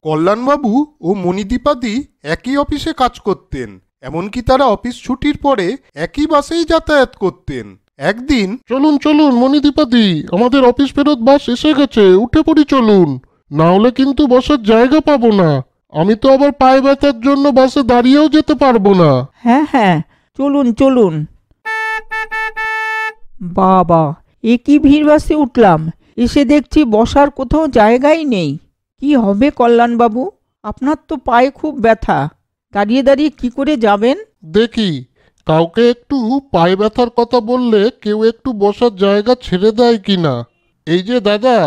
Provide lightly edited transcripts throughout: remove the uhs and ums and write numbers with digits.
কল্যাণবাবু ও মণিদীপাদি একই অফিসে কাজ করতেন। এমনকি তারা অফিস ছুটির পরে একই বাসেই যাতায়াত করতেন। একদিন, চলুন চলুন মণিদীপাদি, আমাদের অফিস ফেরত বাস এসে গেছে, উঠে পড়ি চলুন, না হলে কিন্তু বসার জায়গা পাবো না। আমি তো আবার পায়ে ব্যথার জন্য বাসে দাঁড়িয়েও যেতে পারবো না। হ্যাঁ হ্যাঁ, চলুন চলুন। বাবা, এ কি ভিড় বাসে উঠলাম, এসে দেখছি বসার কোথাও জায়গাই নেই। কি হবে কল্যাণবাবু, আপনার তো পায়ে খুব ব্যথা, দাঁড়িয়ে দাঁড়িয়ে কি করে যাবেন? দেখি কাউকে একটু পায়ে ব্যথার কথা বললে কেউ একটু বসার জায়গা ছেড়ে দেয় কিনা। এই যে দাদা,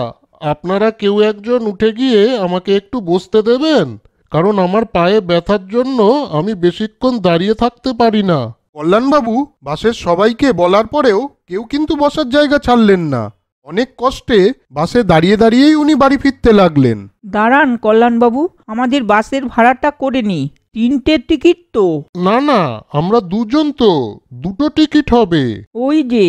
আপনারা কেউ একজন উঠে গিয়ে আমাকে একটু বসতে দেবেন, কারণ আমার পায়ে ব্যথার জন্য আমি বেশিক্ষণ দাঁড়িয়ে থাকতে পারি না। কল্যাণবাবু বাসের সবাইকে বলার পরেও কেউ কিন্তু বসার জায়গা ছাড়লেন না। অনেক কষ্টে বাসে দাঁড়িয়ে দাঁড়িয়েই উনি বাড়ি ফিরতে লাগলেন। দাঁড়ান কল্যাণবাবু, আমাদের বাসের ভাড়াটা করে নি, 3টে টিকিট তো। না না, আমরা দুজন তো, দুটো টিকিট হবে। ওই যে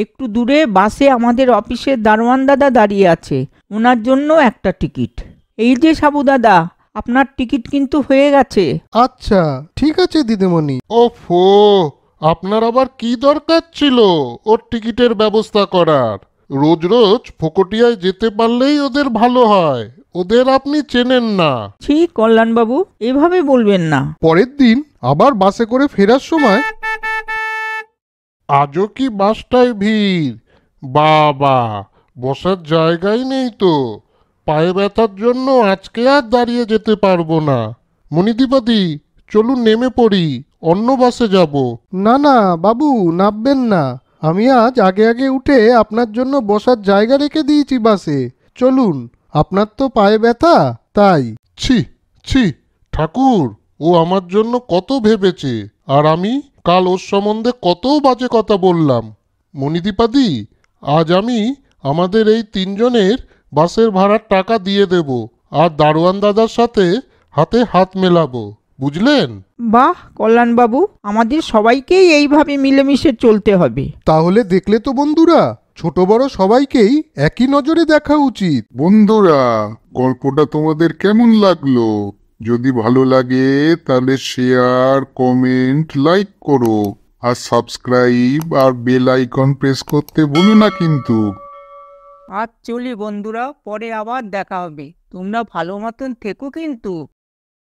একটু দূরে বাসে আমাদের অফিসের দারোয়ান দাদা দাঁড়িয়ে আছে, ওনার জন্য একটা টিকিট। এই যে সাবু দাদা, আপনার টিকিট কিন্তু হয়ে গেছে। আচ্ছা ঠিক আছে দিদিমণি। ওফো, আপনার আবার কি দরকার ছিল ওর টিকিটের ব্যবস্থা করার? রোজ রোজ ফোকটিয়ায় যেতে পারলেই ওদের ভালো হয়, ওদের আপনি চেনেন না। ছি কল্যাণবাবু, এভাবে বলবেন না। পরের দিন আবার বাসে করে ফেরার সময় আজও কি বাসটায় ভিড়? বাবা, বসার জায়গাই নেই তো। পায়ে ব্যথার জন্য আজকে আর দাঁড়িয়ে যেতে পারবো না। মণিদীপাদি, চলুন নেমে পড়ি, অন্য বাসে যাব। না না বাবু, নামবেন না। আমি আজ আগে আগে উঠে আপনার জন্য বসার জায়গা রেখে দিয়েছি বাসে। চলুন, আপনার তো পায়ে ব্যথা, তাই। ছি ছি, ঠাকুর, ও আমার জন্য কত ভেবেছে, আর আমি কাল ওর সম্বন্ধে কত বাজে কথা বললাম। মণিদীপাদি, আজ আমি আমাদের এই তিনজনের বাসের ভাড়ার টাকা দিয়ে দেব, আর দারোয়ান দাদার সাথে হাতে হাত মেলাবো, বুঝলেন? বাহ কল্যাণবাবু, আমাদের সবাইকেই এইভাবে মিলেমিশে চলতে হবে। তাহলে দেখলে তো বন্ধুরা, ছোট বড় সবাইকেই একই নজরে দেখা উচিত। বন্ধুরা, গল্পটা তোমাদের কেমন লাগলো? যদি ভালো লাগে তাহলে শেয়ার, কমেন্ট, লাইক করো, আর সাবস্ক্রাইব আর বেল আইকন প্রেস করতে ভুলো না কিন্তু। আজ চলি বন্ধুরা, পরে আবার দেখা হবে। তোমরা ভালো মতন থেকো কিন্তু।